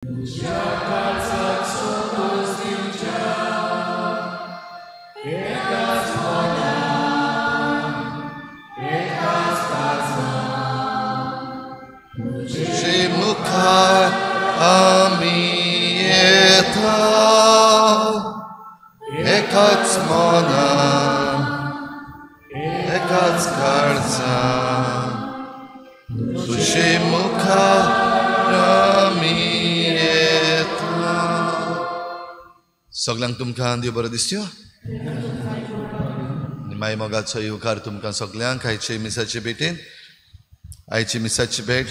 Ekats mona, ekats karza, tushi mukha ramieta. Soglang tumkan diyo baro disyo? Nimay mogat so yukar tumkan soglang kayche misache betin, ayche misache bet,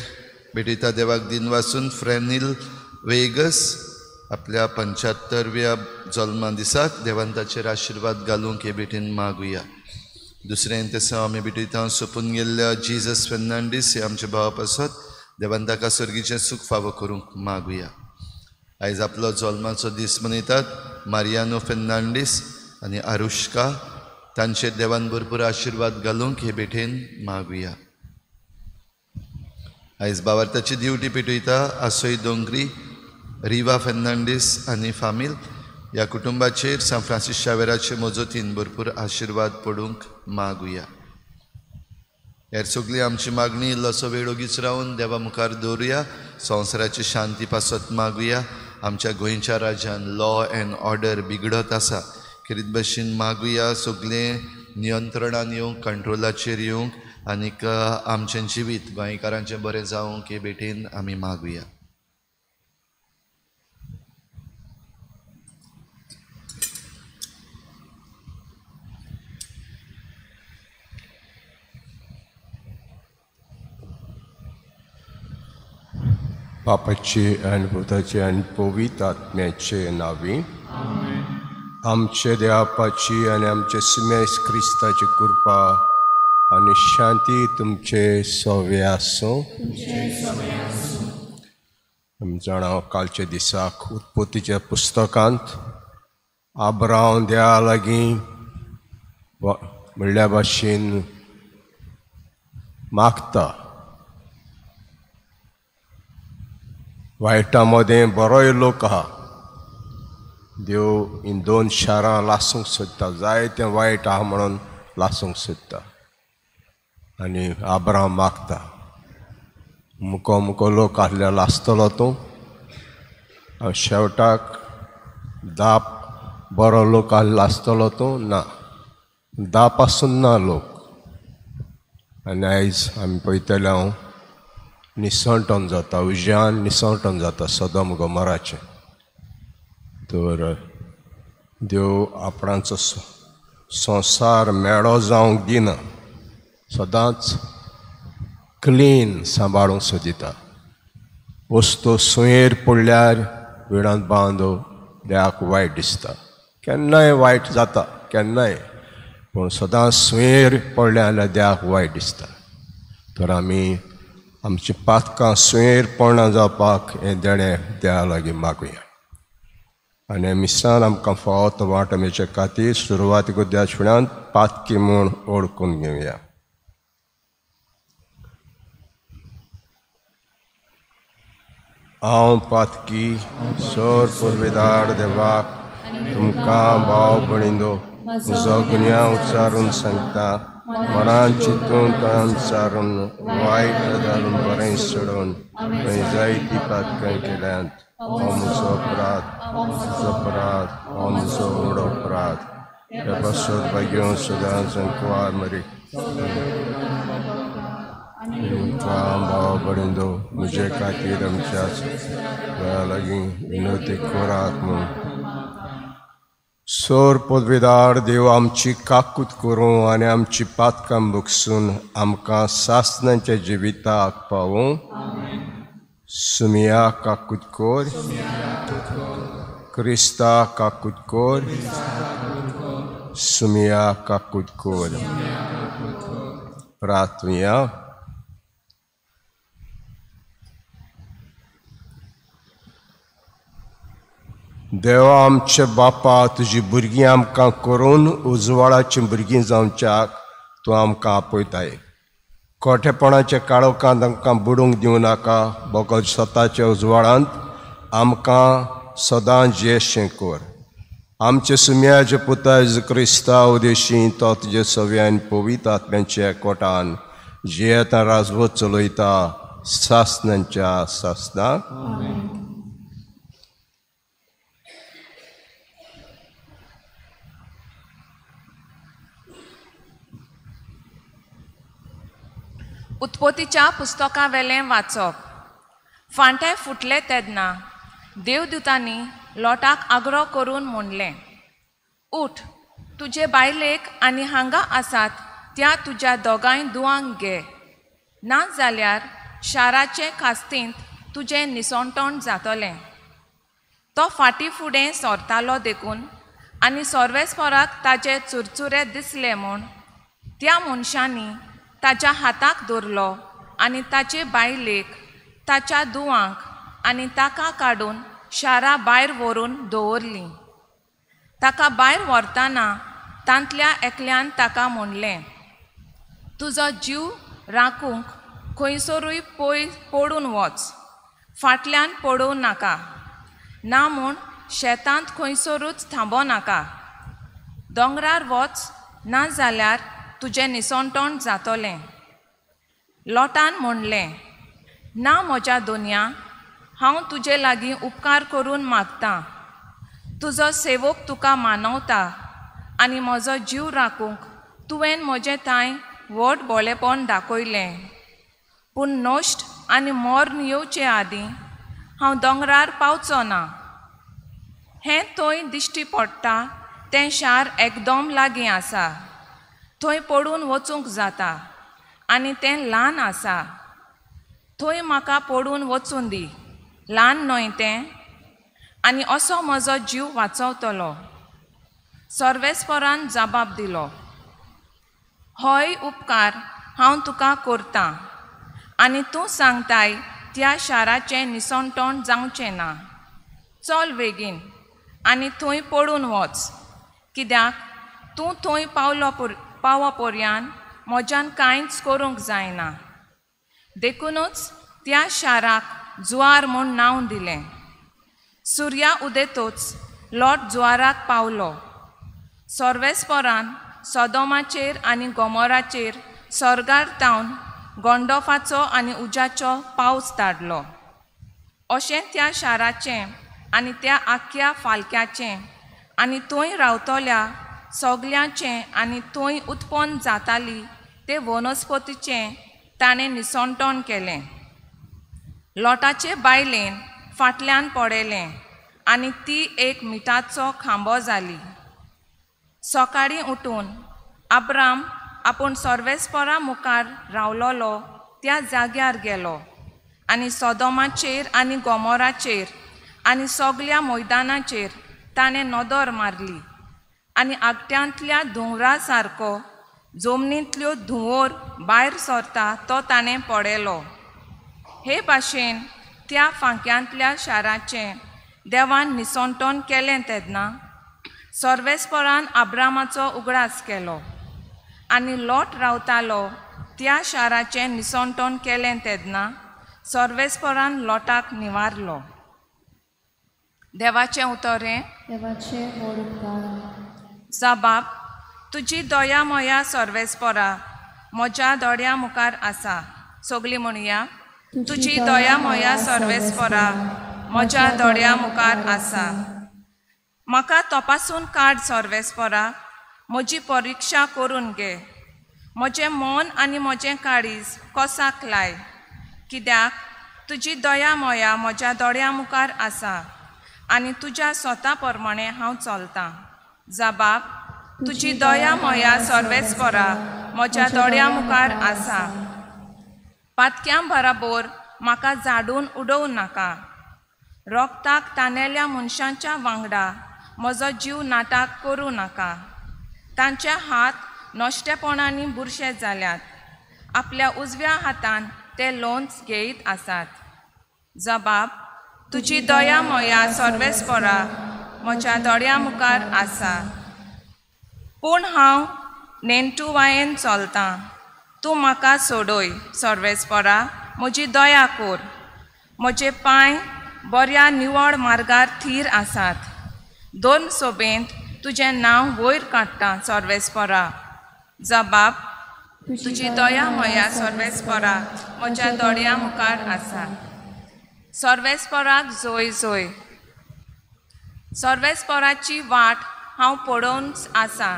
betita devak dinwasun Frenil Vegas. आपल्या 75व्या जल्मा दिसाक देवांताचेर आशीर्वाद घालूंक हे बेटीन मागुया. दुसरें तसो आमी बेटीतां सोपून गेल्ल्या Jesus Fernandes हे आमचे भाव आसात. देवान ताका सर्गीचें सूख फावो करूंक मागुया. आयज आपलो जल्माचो दीस मनयतात मारियानो फेर्नांडीस आनी आरुष्का. तांचेर देवान भरपूर आशीर्वाद घालूंक हे बेटीन मागुया. आयज भावार्थाची दिवटी पेटयता आसोय दोंगरी रिवा फेर्नांडीस आनी फामील. ह्या कुटुंबाचेर सान फ्रांसीस शावेराचे मोजतीन भरपूर आशीर्वाद पडूंक मागुया. हेर सगळी आमची मागणी इल्लोसो वेळ ओगीच रावन देवा मुखार दवरुया. संवसाराची शांती पासत मागुया. आमच्या गोंयच्या राज्यान लॉ एंड ऑर्डर बिगडत आसा. खेरीत भशेन मागुया सगळें नियंत्रणान येवंक, कंट्रोलाचेर येवंक आनीक आमचें जिवीत गोंयकारांचें बरें जावंक हे बेटीन आमी मागुया. बापाचे आनी पुताचे आनी पवित्र आत्म्याचे नांवी. आमचे देवापाची आनी आमचे सुमेश क्रिस्ताची कृपा आनी शांती तुमचे सवे आसूं. जाणा कालच्या दिसाक उत्पत्तीच्या पुस्तकांत आब्राम देवा लागीं म्हणल्या भाशेन मागता. वायटा मदें बरोय लोक आहा. देव इन 2 शारां लासूंक सोदता. जायतें वायट आहा म्हणून लासूंक सोदता. आनी आब्राम मागता मुको मुको लोक आहल्यार लासतलो तूं. शेवटाक 10 बरो लोक आहले लासतलो तूं. ना, 10 पासून ना लोक. आनी आयज आमी पळयतले हांव निसंटन जाता, उज्यान निसंटन जाता सदोम गोमोराचें. तर देव आपणाचो संवसार मेळो जावंक दिना. सदांच क्लीन सांबाळूंक सोदिता. वस्तू सुयेर पडल्यार विडांत बांदो देवाक वायट दिसता. केन्नाय वायट जाता, केन्नाय, पूण सदांच सुयेर पडल्या जाल्यार देवाक वायट दिसता. तर आमी आमची पातकां सुयेर पडना जावपाक हें देणें देवा लागीं मागुया. आनी मिसान आमकां फावो तो वांटमेचे खातीर सुरवातीक देवाचे फुड्यांत पातकी म्हूण ओळखून घेवया. हांव पातकी सोर पुर्विदार देवाक तुमकां भाव भणिंदो म्हजो गुन्यांव उच्चारून सांगता. मनान चिंतून तोंड चारून वायट घालून बरें सोडून खंय जायती पातकां केल्यांत. हो म्हजो अपराध, हो म्हजो व्हड अपराध. हे पासून घेवन सदांच कुवार मरी तुमकां भाव भणिंदो म्हजे खातीर आमच्याच घरा लागीं विनोदी करात म्हूण. सोर पदवीदार देव आमची काकूत करूं आनी आमची पातकां भुगसून आमकां सासणांच्या जिविताक पावूं. सुमिया काकूत कोर, क्रिस्ता काकूत कोर, सुमिया काकूत कोर. प्रार्थना. देवा आमचे बापा, तुजी भुरगीं आमकां करून उजवाडाचीं भुरगीं जावच्याक तूं आमकां आपयताय. खोटेपणाच्या काळोखांत आमकां बुडूंक दिवं नाका. बोगोज स्वताच्या उजवाडांत आमकां सदां जेशें कर. आमचे सुम्याचे पुता जेजू क्रिस्ता उदेशी तो तुजे सव्यान पवित्र आत्म्याच्या एकवटान जियेता राजवत चलयता सासनांच्या सासनाक. उत्पत्तीच्या पुस्तका वेलें वाचप. फांटे फुटले तेदना देवदूतांनी लोटाक आग्रो करून म्हणलें, उठ, तुजे बायलेक आनी हांगा आसात त्या तुज्या दोगांय दुवांक घे, ना जाल्यार शाराचे कास्तींत तुजें निसोंटोण जातलें. तो फाटीं फुडें सोरतालो देखून आनी सोर्वेस्पोराक ताचे चुरचुरे दिसले म्हूण त्या मनशांनी ताच्या हाताक धरलो आनी ताचे बायलेक, ताच्या दुवांक आनी ताका काडून शारा भायर व्हरून दवरली. ताका भायर व्हरतना तांतल्या एकल्यान ताका म्हणलें, तुजो जीव राखूंक खंयसरूय पडून वच, फाटल्यान पडूं नाका, ना म्हूण शेतांत खंयसरूच थांबो नाका. दोंगरार वच, ना जाल्यार तुजें निसोंटोण जातलें. लोटान म्हणलें, ना म्हज्या दोनया, हांव तुजे लागीं उपकार करून मागतां. तुजो सेवक तुका मानवता आनी म्हजो जीव राखूंक तुवें म्हजें थंय व्हड भोळेपण दाखयलें. पूण नश्ट आनी मोर्न येवचे आदीं हांव दोंगरार पावचो ना. हें थंय दिश्टी पडटा तें शार एकदम लागीं आसा. थंय पडून वचूंक जाता आनी तें ल्हान आसा. थंय म्हाका पडून वचून दी, ल्हान न्हय तें, आनी असो म्हजो जीव वाचवतलो. सर्वेस्परान जबाब दिलो, होय उपकार हांव तुका करतां, आनी तूं सांगताय त्या शाराचें निसोंटोण जावचें ना. चल बेगीन आनी थंय पडून वच, कित्याक तूं थंय पावो पर्यान म्हज्यान कांयच करूंक जायना. देखूनच त्या शाराक जुवार म्हूण नांव दिलें. सुर्या उदेतूच लोट जुवाराक पावलो. सर्वेस्परान सोदोमाचेर आनी गोमोराचेर सर्गार तावन गोंडोफाचो आनी उज्याचो पावस धाडलो. अशें त्या शाराचें आनी त्या आख्या फालक्याचें आनी थंय रावतल्या सगल्यांचें आनी थंय उत्पन्न जाताली ते वनस्पतीचें ताणें निसोंटोण केलें. लोटाचे बायलेन फाटल्यान पडलें आनी ती एक मिठाचो खांबो जाली. सकाळीं उठून अब्राम आपूण सर्वेस्परा मुखार रावलोलो त्या जाग्यार गेलो आनी सोदोमाचेर आनी गोमोराचेर आनी सगल्या मैदानाचेर ताणें नदर मारली आनी आगट्यांतल्या धुंवरा सारको जमनींतल्यो धुंवर भायर सरता तो ताणें पळयलो. हे भाशेन त्या फांक्यांतल्या शाराचें देवान निसोंटोण केलें तेदना सर्वेस्परान अब्रामाचो उगडास केलो आनी लोट रावतालो त्या शाराचें निसोंटोण केलें तेदना सर्वेस्परान लोटाक निवारलो. देवाचें उतोरें. जबाब. तुजी दया मोया सर्वेस्परा म्हज्या दोळ्या मुखार आसा. सगळीं म्हणुया. तुजी दया मोया सर्वेस्परा म्हज्या दोळ्या मुखार आसा. म्हाका तपासून काड सर्वेस्परा, म्हजी परिक्षा करून घे. म्हजें मन आनी म्हजें काळीज कोसाक लाय, कित्याक तुजी दया मोया म्हज्या दोळ्या मुखार आसा आनी तुज्या स्वता प्रमाणें हांव चलतां. जबाब. तुजी दया मोया सर्वेस्परा म्हज्या दोळ्या मुखार आसा. पातक्यां बराबर म्हाका झाडून उडोवं नाका. रोगताक तानेल्या मनशांच्या वांगडा म्हजो जीव नाटाक करूं नाका. तांचे हात नश्टेपणांनी बुरशे जाल्यात, आपल्या उजव्या हातान ते लोंच घेयत आसात. जबाब. तुजी दया मोया सर्वेस्परा म्हज्या दोळ्या मुखार आसा. पूण हांव नेणटुवायेन चलतां. तूं म्हाका सोडय सर्वेस्परा, म्हजी दया कर. म्हजे पांय बऱ्या निवळ मार्गार थीर आसात. दोन सोबेंत तुजें नांव वयर काडटा सर्वेस्परा. जबाब, तुजी दया मोया सर्वेस्परा म्हज्या दोळ्या मुखार आसा. सर्वेस्पराक जोय जोय. सर्वेस्पराची वाट हांव पळोवनच आसा.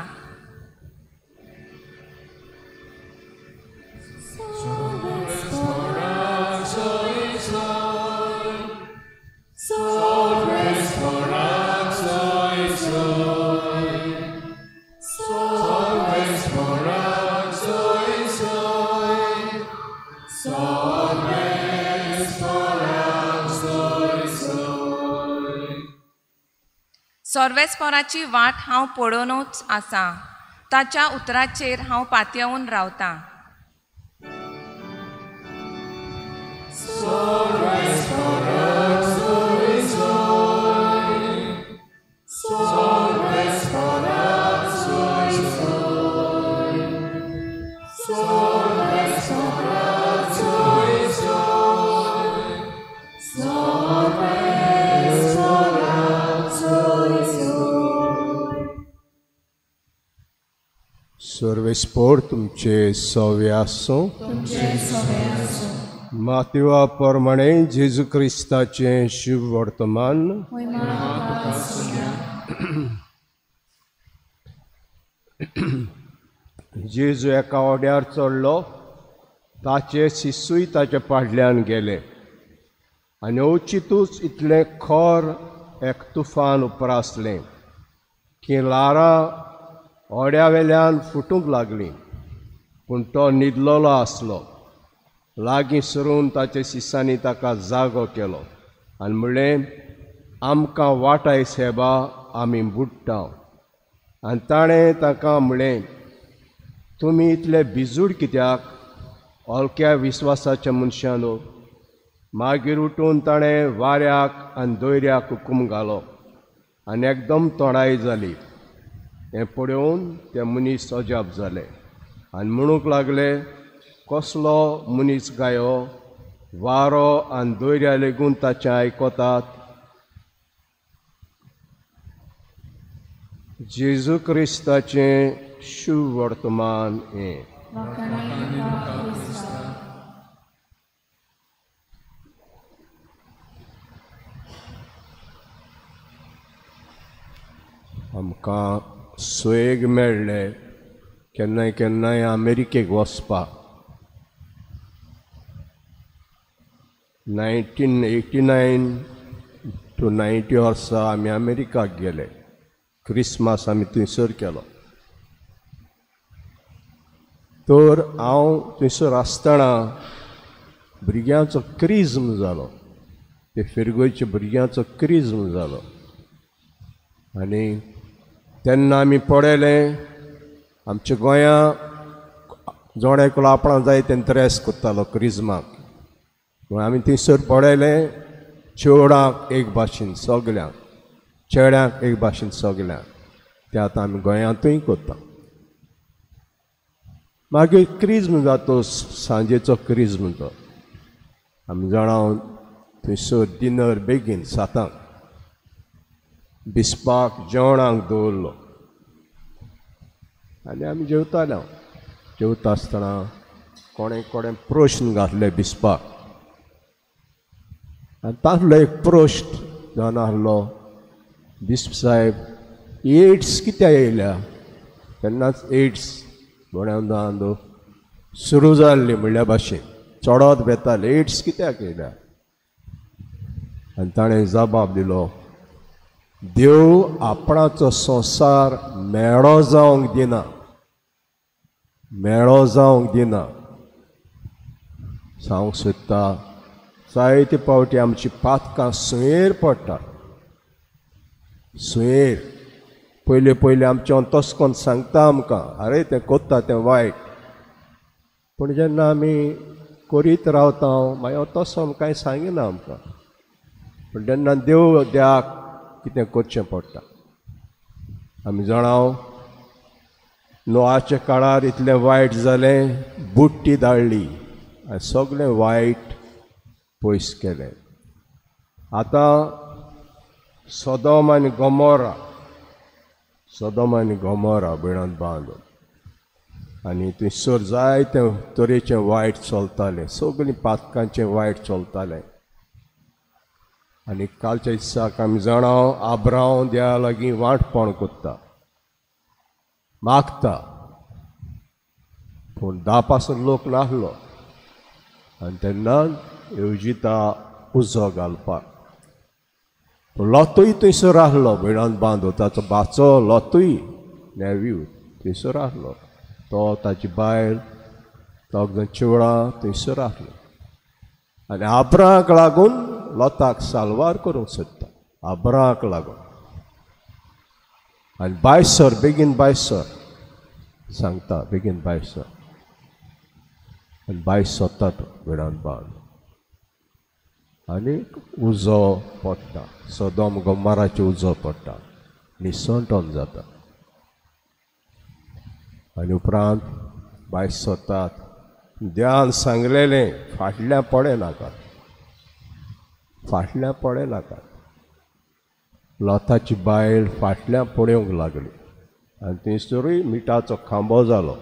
सर्वेस्पराची वाट हांव पळोवनूच आसा. ताच्या उतराचेर हांव पातयेवन रावतां. सर्वेस्पोर तुमचे सवे आसूं. मातवा प्रमाणे जेजू क्रिस्ताचें शुभ वर्तमान. जेजू एका ओड्यार चडलो. ताचे शिसूय ताचे फाटल्यान गेले आनी ओचितूच इतलें खोर एक तुफान उपरासलें की लारां ओड्या वेल्यान फुटूंक लागलीं. पूण तो न्हिदलोलो आसलो. लागीं सरून ताच्या शिसांनी ताका जागो केलो आनी म्हणलें, आमकां वाटाय सेबा, आमी बुडटा. आनी ताणें ताका म्हणलें, तुमी इतले भिजूड कित्याक, ओलक्या विस्वासाच्या मनशांनो. मागीर उठून ताणें वाऱ्याक आनी दोयऱ्याक हुकूम घालो आनी एकदम तोडाय जाली. हें पळोवन ते मनीस अजाप जाले आनी म्हणूंक लागले, कसलो मनीस गायो, वारो आनी दोयऱ्या लेगून ताचें आयकतात. जेजू क्रिस्ताचें शुभ वर्तमान हें. आमकां सोयेग मेळ्ळे केन्नाय केन्नाय अमेरिकेक वचपाक. 1989 to 90 वर्सां आमी अमेरिकाक गेले. क्रिसमस आमी थंयसर केलो. तर हांव थंयसर आसतना भुरग्यांचो क्रिज्म जालो. ते फिरगोयच्या भुरग्यांचो क्रिज्म जालो आनी तेन्ना आमी पळयलें आमच्या गोंयां जोणेकलो आपणाक जाय तें ड्रेस करतालो क्रिज्माक. म्हूण आमी थंयसर पळयलें चेवडांक एक भाशेन सगल्यांक, चेड्यांक एक भाशेन सगल्यांक. तें आतां आमी गोंयांतूय करता. मागीर क्रिज्म जातो, सांजेचो क्रिज्म तो. आमी जाणां थंयसर डिनर बेगीन 7 बिस्पाक जेवणाक दवरलो आनी आमी जेवताले. जेवता आसतना कोणें प्रश्न घातले बिस्पाक आनी तातूंतलो एक प्रश्न जावन आहलो, बिस्प साहेब, एड्स कित्याक येयल्या? तेन्नाच एड्स म्हण सुरू जाल्ली म्हणल्या भाशेन चडत बेताले, एड्स कित्याक येयल्या? आनी ताणें जबाब दिलो, देव आपणाचो संवसार मेळो जावंक दिना, मेळो जावंक दिना. सांगूंक सोदता, जायते फावटी आमची पातकां सुयेर पडटा. सुयेर पयलीं पयलीं आमचें तस कोन्न सांगता आमकां, आरे तें कोत्ता तें वायट. पूण जेन्ना आमी करीत रावता मागीर तसो कांय सांगिना आमकां. पूण जेन्ना देव द्याक कितें करचें पडटा. आमी जाणाव नोआच्या काळार इतलें वायट जालें, बुट्टी धाडली आनी सगळें वायट पयस केलें. आतां सदोम आनी गमोरा बिणांत बांदून आनी थंयसर जायते तरेचें वायट चलतालें, सगळीं पातकांचें वायट चलतालें. आनी कालच्या दिसाक आमी जाणाव आब्रांव देवा लागीं वांटपण कोत्ता, मागता, पूण 10 पासून लोक नासलो आनी तेन्ना येवजिता उजो घालपाक. लोतूय थंयसर आसलो बिणांत बांदून, ताचो भाचो लोतूय नेव्यू थंयसर आसलो, तो ताची बायल, दोग जाण चिवडां थंयसर आसलो. आनी आब्रांक लागून लोताक साल्वार करूंक सोदता, आब्रांक लागून. आनी बायसर, बेगीन बायसर सांगता, बेगीन बायसर. आनी बायस सोदता तो बिणांत बांदून. आनी उजो पडटा, सदोम गमाराचेर उजो पडटा, निसंटोन जाता. आनी उपरांत बायस सोदतात. देवान सांगलेलें फाटल्यान पडनाकात, फाटल्यान पडनाकात. लोताची बायल फाटल्यान पडूंक लागली आनी थंयसरूय मिठाचो खांबो जालो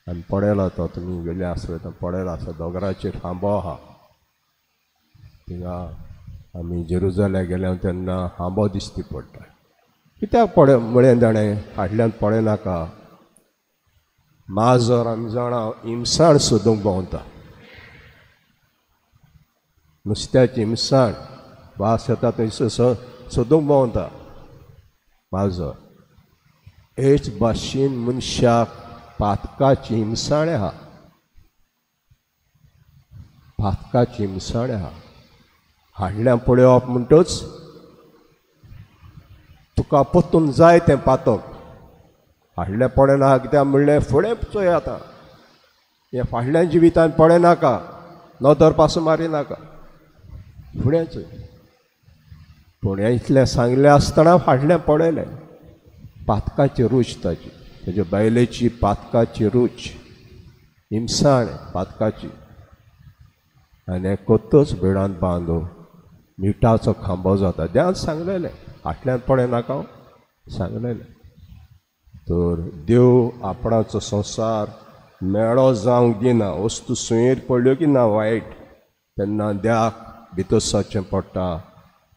आनी पडला तो. तुमी गेले आसले तो पडला आसा, दोंगराचेर खांबो आहा. थिंगा आमी जेरुजाल्या गेल्या तेन्ना खांबो दिश्टी पडटा. कित्याक म्हळें ताणें फाटल्यान पडनाका? माजर आमी जाणां हिमसाण सोदूंक भोंवता, नुस्त्याची हिमसाण, वास येता थंयसर सोदूंक भोंवता माजर. हेच भाशेन मनशाक पातकाची हिमसाण आहा, पातकाची हिमसाण आहा. फाटल्यान पळोवप म्हणटच तुका पोत्तून जाय तें पातक. फाटल्यान पडना कित्याक म्हणलें फुडें चोय आतां. हें फाटल्यान जिवितान पडनाका, नदर पासून मारिनाका, फुडें चोय. पूण हें इतलें सांगलें आसतना फाटल्यान पडलें. पातकाची रूच ताची, तेजे बायलेची पातकाची रूच, हिमसाण पातकाची. आनी हें कोत्तूच बिडांत बांदून मिठाचो खांबो जाता. देवान सांगलेलें फाटल्यान पडनाका, सांगलेलें. तर देव आपणाचो संवसार मेळो जावंक दिना. वस्तू सुयेर पडल्यो की ना वायट, तेन्ना देवाक भितर सरचें पडटा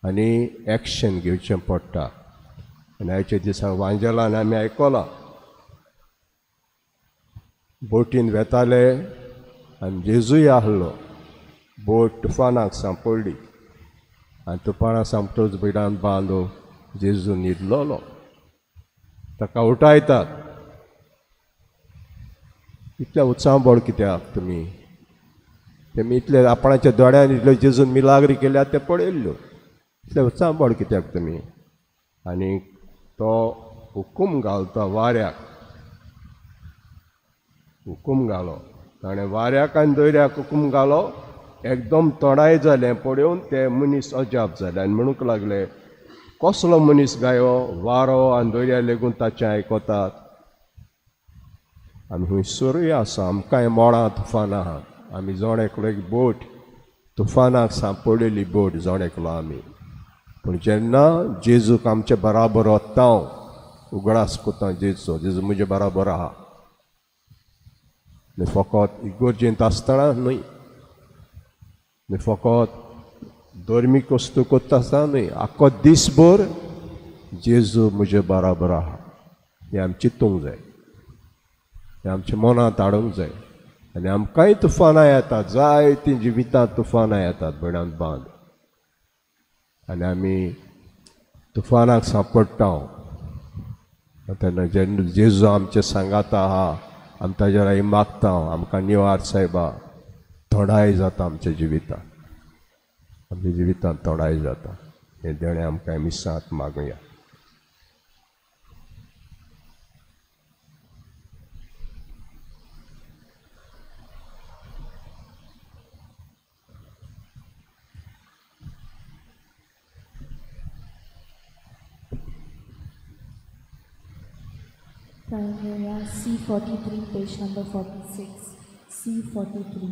आनी एक्शन घेवचें पडटा. आनी आयच्या दिसाक वांजेलान आमी आयकलां, बोटीन वेताले आनी जेजूय आहलो. बोट तुफानाक सांपडली आनी तुफानाक सांपटूच बिडांत बांदून जेजू न्हिदलोलो. ताका उठयतात. इतल्या उत्साहबळ कित्याक तुमी? तेमी इतले आपणाच्या दोळ्यान इतल्यो जेजून मिलाग्री केल्यात ते पळयल्ल्यो. इतले उत्साहबळ कित्याक तुमी? आनी तो हुकूम घालता वाऱ्याक, हुकूम घालो. ताणें वाऱ्याक आनी दोयऱ्याक हुकूम घालो. एकदम तोडाय जालें पळोवन ते मनीस अजाप जाले आनी म्हणूंक लागले, कसलो मनीस गायो, वारो आनी दोर्या लेगून ताचें आयकतात. आमी खंयसरूय आसा, आमकांय मोडां तुफान आहा. आमी जोण एकलो एक बोट, तुफानाक सांपडलेली बोट जोण एकलो आमी. पूण जेन्ना जेजूक आमचे बराबर वता, हांव उगडास कोता जेजू, जेजू म्हजे बराबर आहा. न्ही फकत इगोर्जेंत आसतना न्हय, न्ही फकत धर्मीक वस्तू कोत्ता आसतना न्हय, आख्खो दिसभर जेजू म्हजे बराबर आहा. हें आमी चिंतूंक जाय, हें आमच्या मनांत हाडूंक जाय. आनी आमकांय तुफानां येतात, जायतीं जिवितांत तुफानां येतात बिडांत बांद. आनी आमी तुफानाक सांपडटा. तेन्ना जेन्ना जेजू आमचे सांगात आहा, आमी ताजे लागीं मागता, आमकां निवार सायबा. थोडाय जाता आमच्या जिवितांत, आमच्या जिवितांत थोडाय जाता. हें देणें आमकां मिसांत मागुया. Primera C43, page number 46. C43.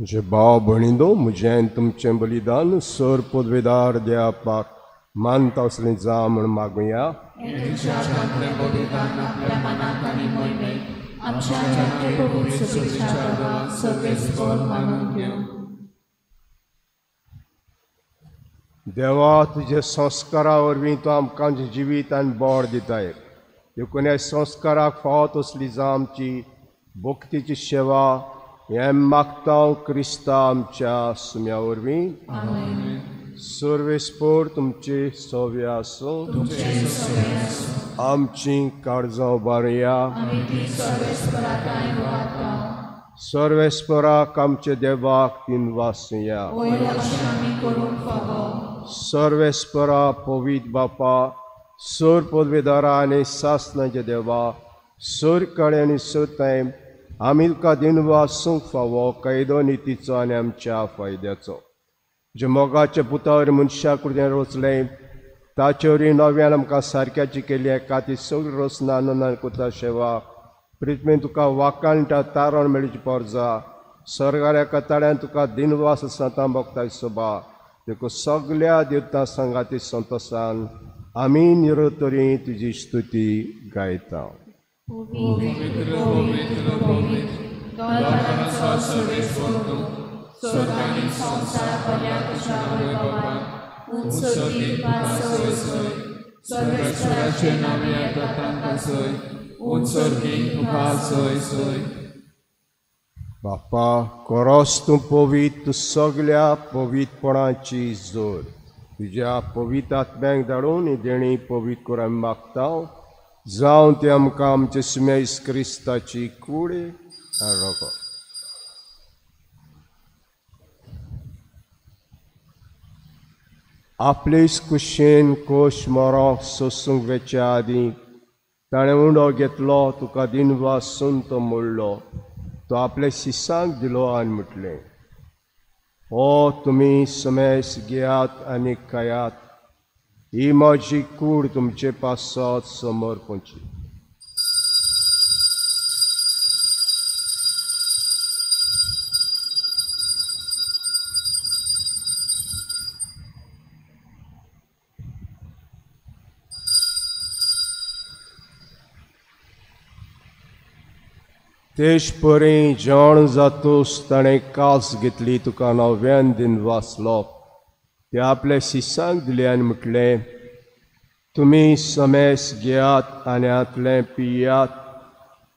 म्हजे भाव भयणींनो, म्हजें तुमचें बलिदान सर पदवेदार देवापाक मानता असलें जा म्हूण मागुया. देवा, तुजे संस्कारा वरवीं तूं आमकां जिवीत आनी बोड दिताय. देखून ह्या संस्काराक फावत असली जा आमची भक्तीची सेवा हें मागता क्रिस्ता आमच्या सुम्या वरवीं. सर्वेस्पर तुमची सव्य आसूं. आमची काळजां उबारया. सर्वेस्पराक आमचे देवाक तीन वासुया. सर्वेस्परा पवित्र बापा, सर पदवेदारा आनी सासणाचे देवा, सर कळे आनी सताय आमी तुका दिन वासूंक फावो कायदो नितीचो आनी आमच्या फायद्याचो. जे मोगाचे पुतावर मनशा कडल्यान रचलें ताचे वरवीं नव्यान आमकां सारक्याची केली खातीर सगळी रचना आनंदान कोता सेवा प्रितमेन तुका वाकाणटा तारण मेळची पोरजा सर्गाऱ्या कताळ्यान तुका दिनवास सांता भोगताय सोबा देखून सगळ्या देवतां संगाती संतोशान आमी निरतरी तुजी स्तुती गायता. बापा, खरोच तूं पवित्र, तूं सगळ्या पवित्रपणाची जोर तुज्या पवित्र आत्म्याक धाडून ही देणी पवित्र करून आमी मागता. जावं ते आमकां आमचे सुम्या क्रिस्ताची कूड रोगो. आपले कुशेन कोश मोरोंक सोसूंक वेच्या आदीं ताणें उंडो घेतलो, तुका दिनवासून तो मोडलो, तो आपल्या शिसांक दिलो आनी म्हटलें, हो तुमी समेस घेयात आनी खायात, ही म्हजी कूड तुमचे पासत समर्पणची. तेश परी जेवण जातूस ताणें कास घेतली, तुका नव्यान दिन वाचलो, ते आपल्या शिसांक दिले आनी म्हटलें, तुमी समेस घेयात आनी हातलें पियात,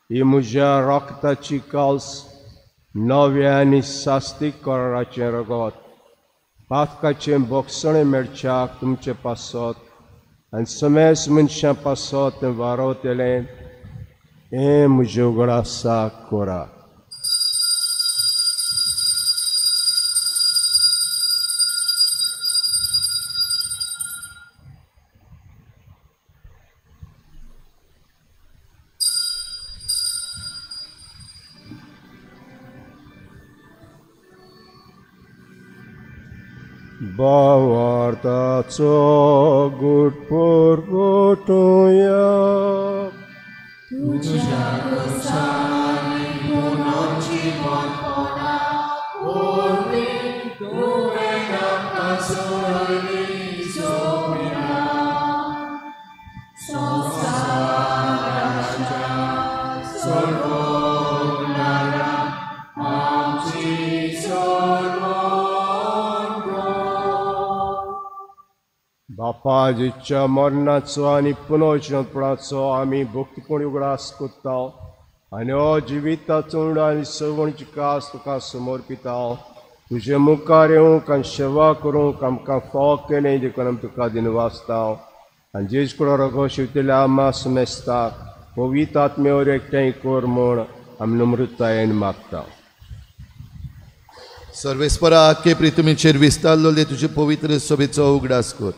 ही म्हज्या रक्ताची कास नव्या आनी सास्तीक कराराचें रगत पातकाचें बोगसणें मेळच्याक तुमचे पासत आनी समेस मनशां पासत तें वारवतलें, हें म्हजे उगडासा कोरा. भावार्थाचो गूट परगटुया. बापा, जिच्या मरणाचो आनी पुनर्जन्मपणाचो आमी भक्तीपण उगडास कोत्ता आनी हो जिविताचो उंडो आनी सवणची कास तुका समर्पिता. तुजे मुखार येवंक आनी सेवा करूंक आमकां फाव केलें देखून आमी तुका दिनवासता आनी जेज कडेन रगो शिवतल्या आमा सुमेस्ता पवित्र आत्म्यावर एकठांय कर म्हूण आमी नम्रतायेन मागता. सर्वेस्परा आख्खे प्रितुमेचेर विस्तारलोले तुजे पवित्र सभेचो उगडास कर.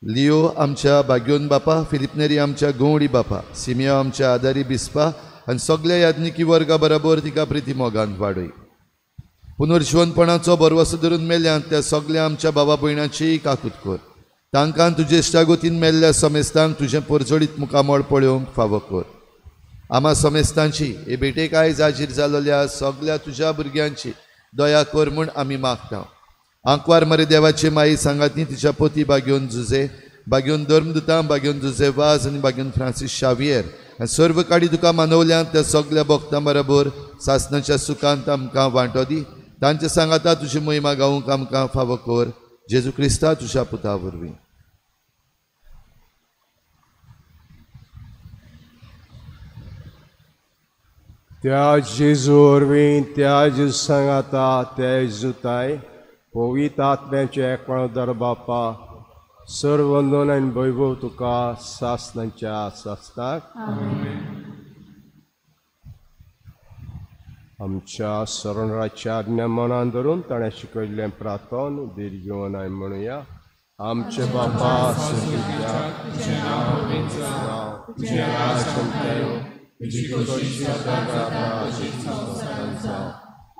लिओ आमच्या बाग्योन बापा, फिलिप नेरी आमच्या गवडी बापा, सिमिया आमच्या आदारी बिस्पा आनी सगळ्या याज्ञिकी वर्गा बरोबर तिका प्रिती मोगान वाडय. पुनर्जीवनपणाचो बरवसो धरून मेल्ल्यान त्या सगळ्या आमच्या बाबा भयणाची काकूत कर. तांकां तुजे इश्टागोतीन मेल्ल्या समेस्तांक तुजें परजडीत मुखामळ पळोवंक फावो कर. आम्हा समेस्तांची हे भेटेक आयज हाजीर जालोल्या सगळ्या तुज्या भुरग्यांची दया कर म्हूण आमी मागता. आंकवार मरे देवाचे माई सांगाती तिच्या पोती बागेवन जुजे बागेवन धर्मदुतां बागेवन जुजे वाज आनी बागेवन फ्रांसीस शावियर आनी सर्व काडी तुका मानवल्यां त्या सगळ्या भक्तां बरोबर सासणाच्या सुखांत आमकां वांटो दी. तांच्या सांगाता तुजी महिमा गावूंक आमकां फावो कर. जेजू क्रिस्ता तुज्या पुता वरवीं. त्या जेजू वरवीं त्या जेजू सांगाता त्या जेजुताय पवित्र आत्म्याचे एकवळदर बापा सर्व वंदन आनी वैभव तुका सासणांच्या सासणाक. आमच्या सरणराच्या आज्ञा मनान धरून ताणें शिकयल्लें प्रार्थन उदेर घेवन आमी म्हणुया. आमचे बापा स्वर्गीया तुजें नांव पवित्र जावं, तुजें राज्य येवं, तुजी कशी सदा संवसारांत जावं.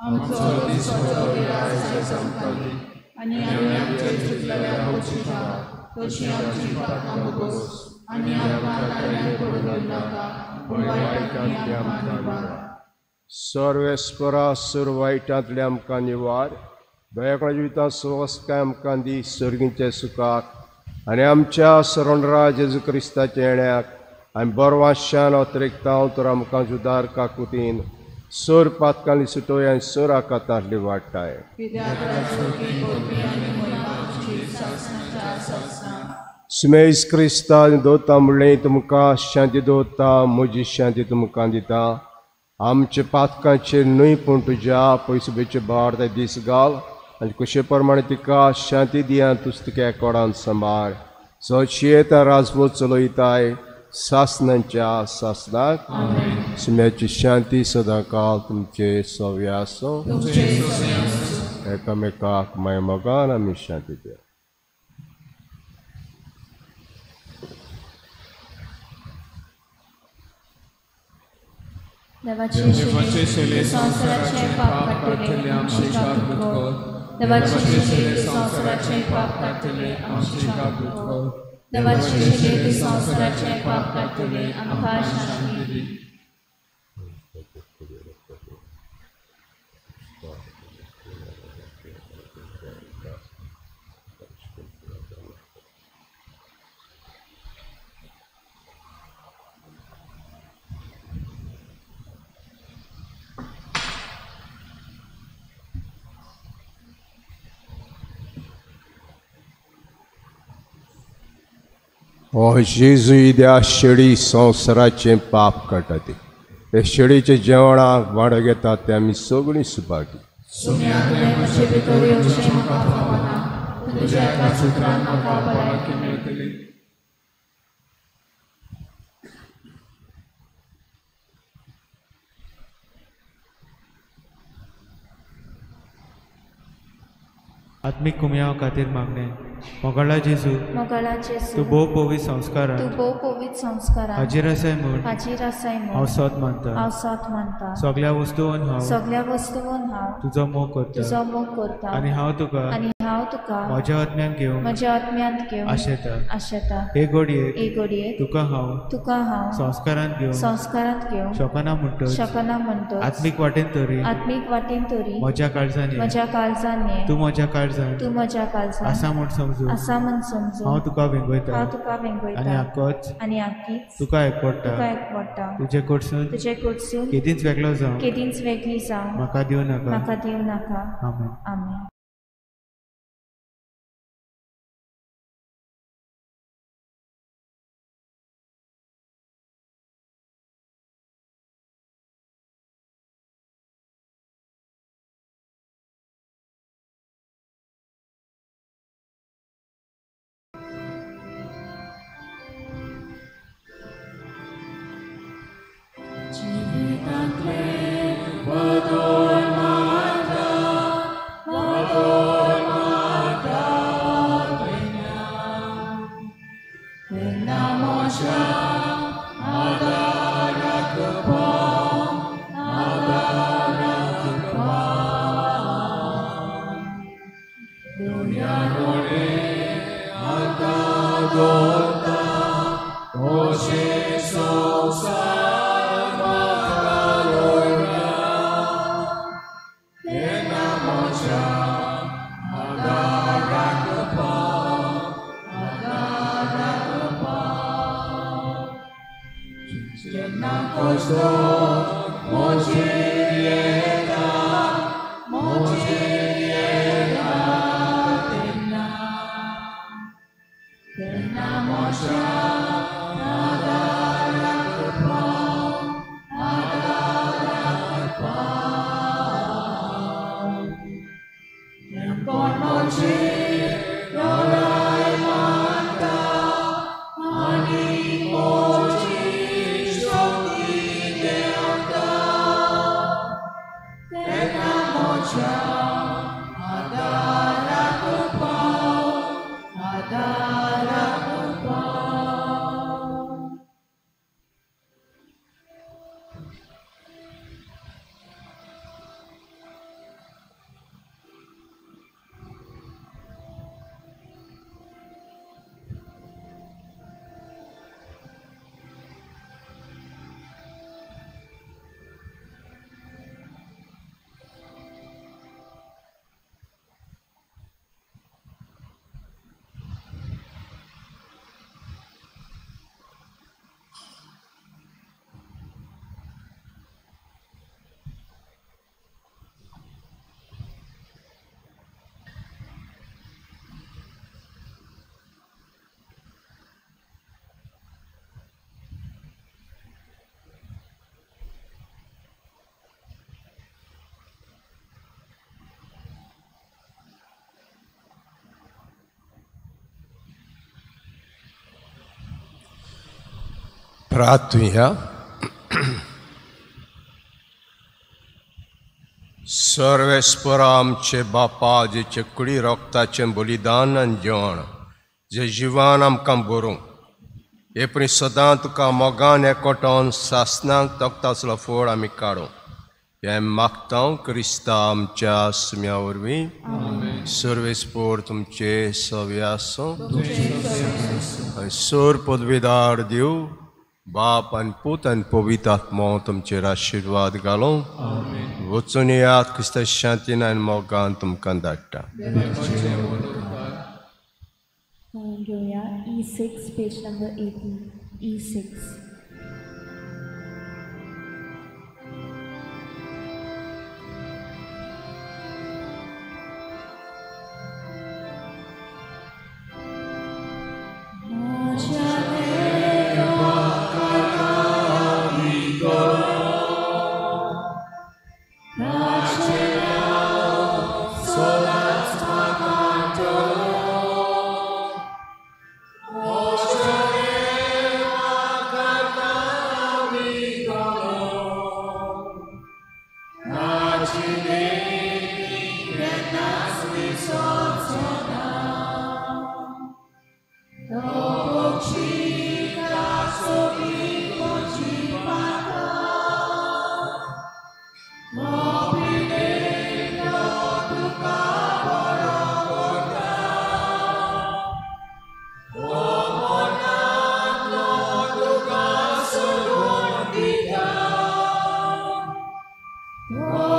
आमचो दिसभर आयज आमकां दी आनी आमचे चुकलेल्या वचूंक तशी आमची पातकां भोगोस आनी आमकां ताणें पडूंक नाका पूण वायटांतल्यान आमकां निवार. सर्वेस्परा सर्व वायटांतले आमकां निवार. दयाकळा जिवितांत स्वस्काय आमकां दी सर्गींचे सुखाक आनी आमच्या सरणरा जेजू क्रिस्ताच्या येण्याक आनी बरवाशान अतिरिक्ता तर आमकां जुदार काकुतीन सर पातकांनी सुटोय आनी सर आकातांतली वाडटाय. स्मेज क्रिस्ता दोता म्हणलें तुमकां शांती दोता म्हजी शांती तुमकां दिता. आमचे पातकांचेर न्हय पूण तुज्या पयसुबेचे बार ते दीस घाल आनी कशे प्रमाणे तिका शांती दिया तुस्तक्या कोडान सांबाळ. सदशी येता राजवट चलयताय सासणांच्या सासणाक. सुम्याची शांती सदां काल तुमचे सव्या आसूं. एकामेकाक माय मोगान आमी शांती दिया. देवाचे शेले संवसाराचे पाप काडटले आमची काकूट कर. देवाचे शेले संवसाराचे पाप काडटले आमची काकूट कर. देवाचे शेले संवसाराचे पाप काडटले आमकां शांती दी. हो जेजू इद्या शेळी संवसाराचें पाप काडटा ती. ते शेळीचे जेवणाक वाडो घेतात ते आमी सगळीं सुभागी. आत्मिक कुमया खातीर मागणें. मोगाळा जेजू तूं भोव पवित्र संस्कारान हाजीर आसाय म्हूण हांव सत मानता. सगळ्या वस्तूंवन हांव तुजो मोग करता आनी हांव तुका म्हज्या आत्म्यान घेवंक आशेता. हे घडयेक तुका हांव संस्कारांत घेवन शकना म्हणटच आत्मीक वाटेन तरी म्हज्या काळजांनी तूं म्हज्या काळजांत आसा म्हूण समजून हांव तुका वेंगयता आनी आख्खीच तुका एकवडटा. तुजे कडसून केदींच वेगळी जावं म्हाका दिवं नाका. आमेन. प्रार्थूया. सर्वेस्परा आमचे बापा, जेचे कुडी रोगताचें बलिदान आनी जेवण जे जिवान आमकां बरोवंक एपणी सदां तुका मोगान एकवटोन सासणांक तोखतासलो फळ आमी काडूं हें मागता क्रिस्ता आमच्या सुम्या वरवीं. सर्वेस्पोर तुमचे सव्य आसूं आनी सोर पदवीदार दिव बाप आनी पूत आनी पवित्र आत्मो तुमचेर आशिर्वाद घालूं. वचून येयात क्रिस्ता शांतीन आनी मोगान तुमकां धाडटा. घेऊया E6 page number 80. E6. Oh